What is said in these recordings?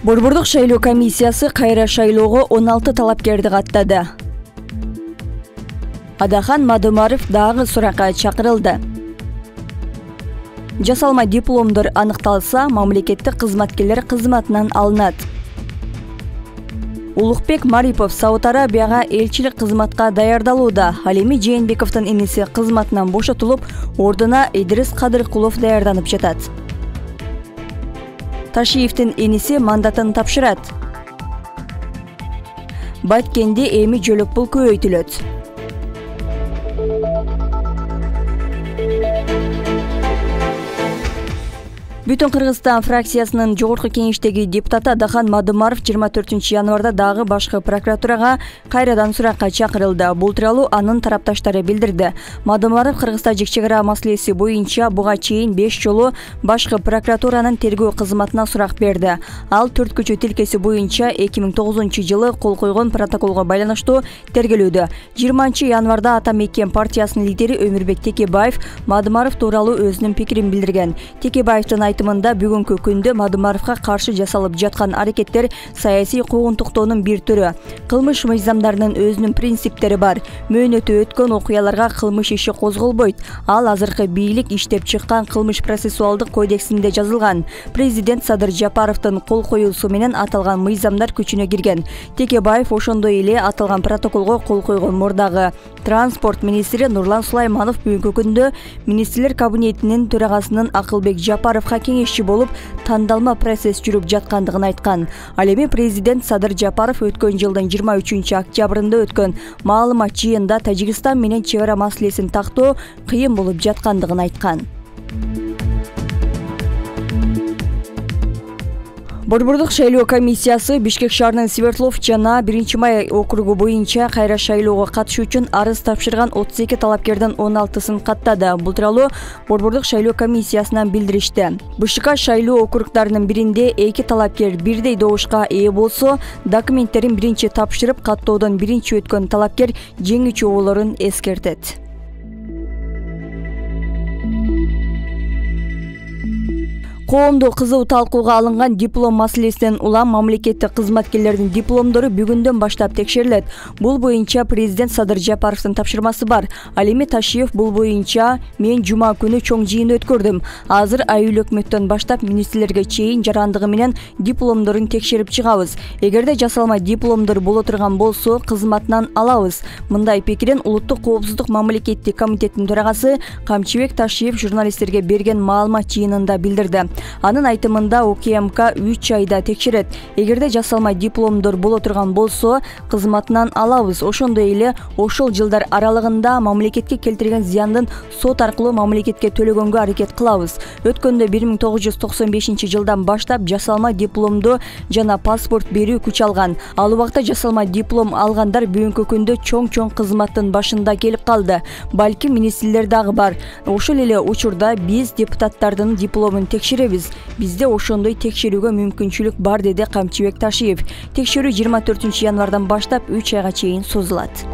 Борбордук шайлоо комиссиясы кайра шайлоого 16 талапкерди каттады. Адахан Мадумаров дагы суракка чакырылды. Жасалма дипломдор аныкталса, мамлекеттик кызматкерлер кызматынан алынат. Улукбек Марипов Сауд Арабияга элчилик кызматка даярдалууда. Алими Жээнбековдун иниси кызматынан бошотулуп, ордуна Идрис Кадыркулов даярданып жатат. Ташиевдин иниси мандатын тапшырат. Баткенде эми жөлөк пул көбөйтүлөт. Бүтүн Кыргызстан фракциясынын жогорку кеңештеги депутаты Адахан Мадумаров 24 январда дагы башкы прокуратурага кайрадан суракка чакырылды. Бул тууралуу анын тарапташтары билдирди. Мадумаров Кыргызстан чек чегара маселеси боюнча буга чейин 5 жолу башкы прокуратуранын тергөө кызматына сурак берди. Ал 4 көчө тилкеси боюнча 2009-жылы кол койгон протоколго байланыштуу тергелүүдө. 20 январда Ата Мекен партиясынын лидери Өмүрбек Текебаев Мадумаров тууралуу өзүнүн пикирин билдирген. Текебаевдин айтымында бүгүнкү күндө Мадумаровго каршы жасалып жаткан аракеттер саясий куугунтуктоонун бир түрү. Кылмыш мыйзамдарынын өзүнүн принциптери бар. Мөөнөтү өткөн окуяларга кылмыш иши козголбойт. Ал азыркы бийлик иштеп чыккан кылмыш процессуалдык кодексинде жазылган. Президент Садыр Жапаровдун кол коюусу менен аталган мыйзамдар күчүнө кирген. Текебаев ошондой эле аталган протоколго кол койгон. Мурдагы транспорт министри Нурлан Сулайманов бүгүнкү күндө министрлер кабинетинин төрагасынын Акылбек Жапаровго кеңешчи болуп тандалма процесс жүрүп жаткандыгын айткан. Ал эми президент Садыр Жапаров өткөн жылдын 23 октябрында өткөн маалымат жыйынында Тажикстан менен чек чегара маселесин тактоо кыйын болуп жаткандыгын айткан. Борбордук шайлоо комиссиясы Бишкек шаарынын Свердлов жана 1-май округу боюнча кайра шайлоого катышуу үчүн арыз тапшырган 32 талапкердин 16-сын каттады. Бул тууралуу Борбордук шайлоо комиссиясынан билдиришти. БШК шайлоо округдарынын биринде 2 талапкер бирдей добушка ээ болсо, документтерин биринчи тапшырып, каттоодон биринчи өткөн талапкер жеңүүчү болоорун эскертет. Коомдо кызуу талкууга алынган диплом маселесинен улам мамлекеттик кызматкерлердин дипломдору бүгүндөн баштап текшерилет. Бул боюнча президент Садыр Жапаровдун тапшырмасы бар. Ал эми Ташиев бул боюнча мен жума күнү чоң жыйын өткөрдүм. Азыр айыл өкмөттөн баштап министрлерге чейин жарандыгы менен дипломдорун текшерип чыгабыз. Эгерде жасалма дипломдор боло турган болсо, кызматынан алабыз. Мындай пикирин Улуттук коопсуздук мамлекеттик комитетинин төрагасы Камчыбек Ташиев журналисттерге берген маалымат жыйынында билдирди. Анын айтымында УКМК 3 айда текшерет. Эгерде жасалма дипломдор боло турган болсо, кызматынан алабыз. Ошондой эле ошол жылдар аралыгында мамлекетке келтирген зияндын сот аркылуу мамлекетке төлөгөнгө аракет кылабыз. Өткөндө 1995 жылдан баштап жасалма дипломду жана паспорт берүү күч алган. Ал убакта жасалма диплом алгандар бүгүнкү күндө чоң кызматтын башында келип калды. Балким министрлер дагы бар. Ошол эле учурда биз депутаттардын дипломун текшеребиз. Бизде ошондой текшерүүгө мүмкүнчүлүк бар, деди Камчыбек Ташиев. Текшерүү 24 январдан баштап 3 айга чейин созулат.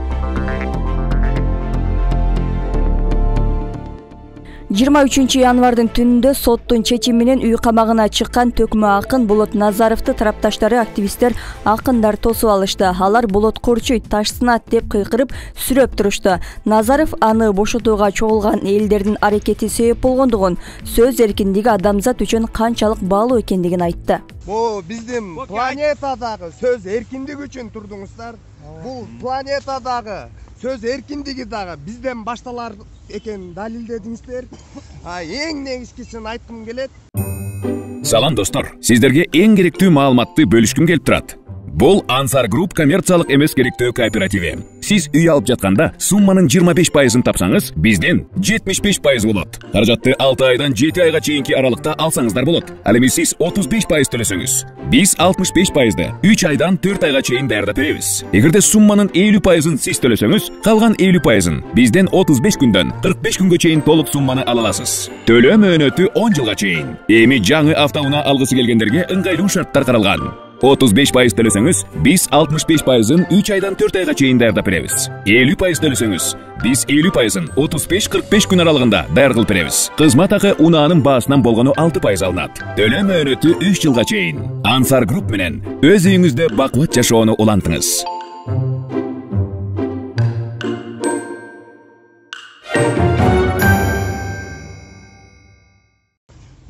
23 январдын түнүндө соттун чечими менен үй камагына чыккан төкмө акын Болот Назаровду тарапташтары активисттер акындар тосуп алышты. Алар Болот корчойт, ташсынат деп кыйкырып сүрөп турушту. Назаров аны бошотууга чогулган элдердин аракети себеп болгондугун, сөз эркиндиги адамзат үчүн канчалык баалуу экендигин айтты. Бул биздин планетадагы сөз эркиндиги үчүн турдуңуздар. Бул планетадагы сөз эркиндиги дагы бизден башталар экен далилдедиңиздер. Эң негизгисин айткым келет. Салам достор, сиздерге эң керектүү маалыматты бөлүшкүм келип турат. Бул Ансар Групп коммерциялык эмес керектөө кооперативи. Сиз үй алып жатканда сумманын 25%-ын тапсаңыз, бизден 75% болот. Каражатты 6 айдан 7 айга чейинки аралыкта алсаңыздар болот. Ал эми сиз 35% төлөсөңүз, биз 65%ды 3 айдан 4 айга чейин даярдап беребиз. Эгерде сумманын 50%-ын сиз төлөсөңүз, калган 50%-ын бизден 35 күндөн 45 күнгө чейин толук сумманы ала аласыз. Төлөө мөөнөтү 10 жылга чейин. Эми жаңы автоунаа алгысы келгендерге ыңгайлуу шарттар каралган. 35% төлөсөңүз, биз 65%-ын 3 айдан 4 айга чейин даярдап беребиз. 50% төлөсөңүз, биз 50%-ын 35-45 күн аралыгында даяр кылып беребиз. Кызмат акы унаанын баасынан болгону 6% алынат. Төлөм мөөнөтү 3 жылга чейин. Ансар Групп менен өз үйүңүздө бакыт жашоону улантыңыз.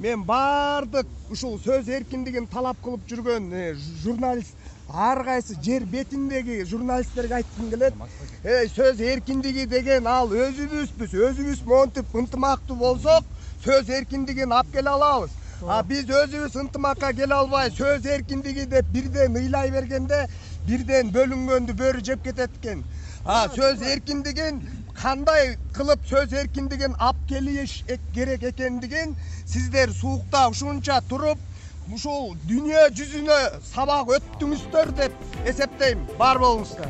Мен бардык ушул сөз эркиндигин талап кылып жүргөн журналист, ар кайсы жер бетиндеги журналисттерге айткым келет. Сөз эркиндиги деген ал өзүбүзбүз. Өзүбүз монтип ынтымактуу болсок, сөз эркиндигин алып келе алабыз. Биз өзүбүз ынтымакка келе албай, сөз эркиндиги деп бирден ыйлай бергенде, бирден бөлүнгөндү бөрү жеп кетет экен. Сөз эркиндигин кандай кылып сөз эркиндигин алып келиш керек экендигин сиздер суукта ушунча туруп, ушул дүйнө жүзүнө сабак өттүңүздөр деп эсептейм. Бар болуңуздар.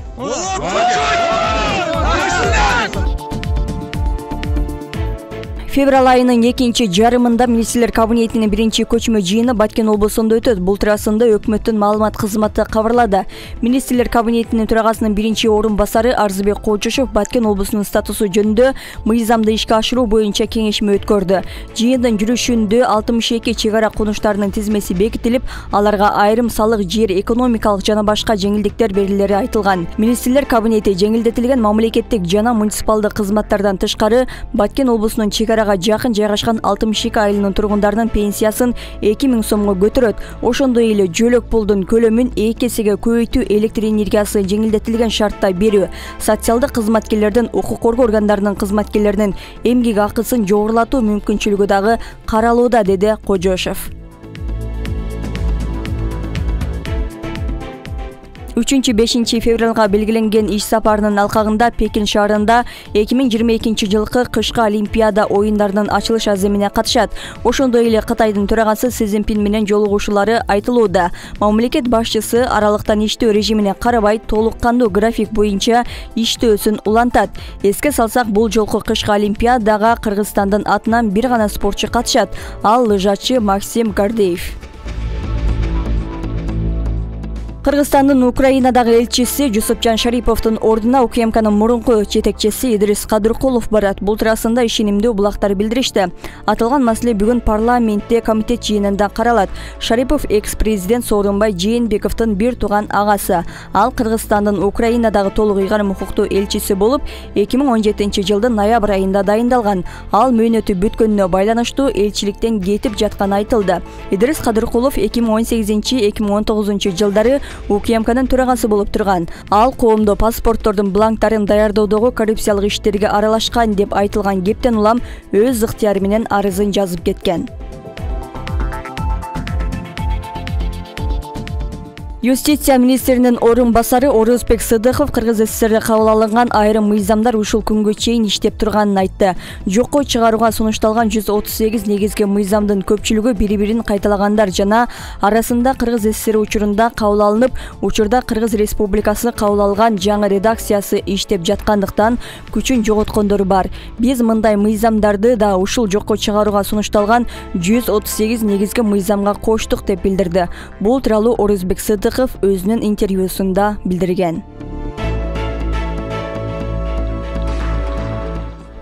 Февраль айынын экинчи жарымында министрлер кабинетинин биринчи көчмө жыйыны Баткен облусунда өтөт. Бул туурасында өкмөттүн маалымат кызматы кабарлады. Министрлер кабинетинин төрагасынын биринчи орун басары Арзыбек Кожошов Баткен облусунун статусу жөнүндө мыйзамды ишке ашыруу боюнча кеңешме өткөрдү. Жыйындын жүрүшүндө 62 чек ара конуштарынын тизмеси бекитилип, аларга айрым салык, жер, экономикалык жана башка жеңилдиктер берилери айтылган. Министрлер кабинети жеңилдетилген мамлекеттик жана муниципалдык кызматтардан тышкары Баткен облусунун чек жакын жайгашкан 62 айлынын тургундарынын пенсиясын 2000 сомго көтөрөт. Ошондой эле жөлөк пулдун көлөмүн 2 эсеге көбөйтүү, электр энергиясы жеңилдетилген шартта берүү, социалдык кызматкерлердин, укук коргоо органдарынын кызматкерлеринин эмгек акысын жогорулатуу мүмкүнчүлүгү дагы каралууда, деди Кожошов. 3-5 февралга белгиленген иш сапарынын алкагында Пекин шаарында 2022 жылкы кышкы Олимпиада оюндарынын ачылыш аземине катышат. Ошондой эле Кытайдын төрагасы Си Цзиньпин менен жолугушуулары айтылууда. Мамлекет башчысы аралыктан иштөө режимине карабай, толук кандуу график боюнча иштөөсүн улантат. Эске салсак, бул жолку кышкы Олимпиадага Кыргызстандын атынан бир гана спортчу катышат. Ал лыжачы Максим Гордеев. Кыргызстандын Украинадагы элчиси Жусупжан Шариповдун ордуна УКМКнын мурунку жетекчиси Идрис Кадыркулов барат. Бул туурасында ишенимдүү булактар билдиришти. Аталган маселе бүгүн парламентте комитет жыйынында каралат. Шарипов экс-президент Сооронбай Жээнбековдун бир тууган агасы. Ал Кыргызстандын Украинадагы толук ыйгарым укуктуу элчиси болуп, 2017 жылдын ноябрь айында дайындалган. Ал мөөнөтү бүткөнүнө байланыштуу элчиликтен кетип жатканы айтылды. Идрис Кадыркулов 2018-2019 жылдары УКМКнын төрагасы болуп турган. Ал коомдо паспорттордун бланктарын даярдоодогу коррупциялык иштерге аралашкан деп айтылган кептен улам өз ыктыяры менен арызын жазып кеткен. Юстиция министринин орун басары Орозбек Сыдыков Кыргыз СССРде кабыл алынган айрым мыйзамдар ушул күнгө чейин иштеп турганын айтты. Жокко чыгарууга сунушталган 138 негизги мыйзамдын көпчүлүгү бири-бирин кайталагандар жана арасында Кыргыз СССР учурунда кабыл алынып, учурда Кыргыз Республикасы кабыл алган жаңы редакциясы иштеп жаткандыктан күчүн жоготкондор бар. Биз мындай мыйзамдарды да ушул жокко чыгарууга сунушталган 138 негизги мыйзамга коштук деп билдирди. Бул тууралуу Орозбек Сыдыков өзүнүн интервьюсунда билдирген.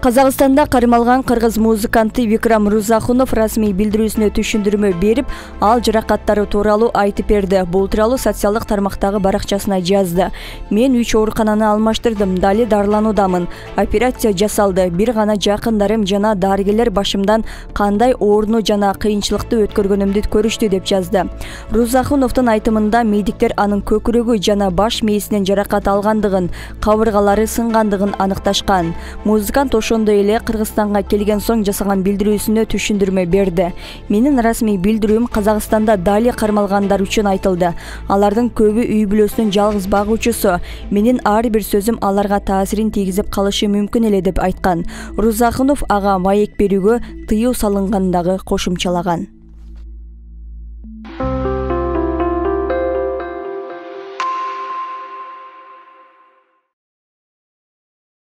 Казакстанда кармалган кыргыз музыканты Викрам Рузахунов расмий билдирүүсүнө түшүндүрмө берип, ал жаракаттары тууралуу айтып берди. Бул тууралуу социалдык тармактагы баракчасына жазды. Мен 3 оорукананы алмаштырдым, дали дарылануудамын. Операция жасалды. Бир гана жакындарым жана дарыгерлер башымдан кандай ооруну жана кыйынчылыкты өткөргөнүмдү көрүштү деп жазды. Рузахуновдун айтымында медиктер анын көкүрөгү жана баш мээсинен жаракат алгандыгын, кабыргалары сынгандыгын аныкташкан. Музыкант ошондой эле Кыргызстанга келген соң жасаган билдирүүсүнө түшүндүрмө берди. Менин расмий билдирүүм Казакстанда дали кармалгандар үчүн айтылды. Алардын көбү үй бүлөсүнүн жалгыз багуучусу. Менин ар бир сөзүм аларга таасирин тийгизип калышы мүмкүн эле деп айткан. Рузахунов ага маек берүүгө тыюу салынгандыгы кошумчалаган.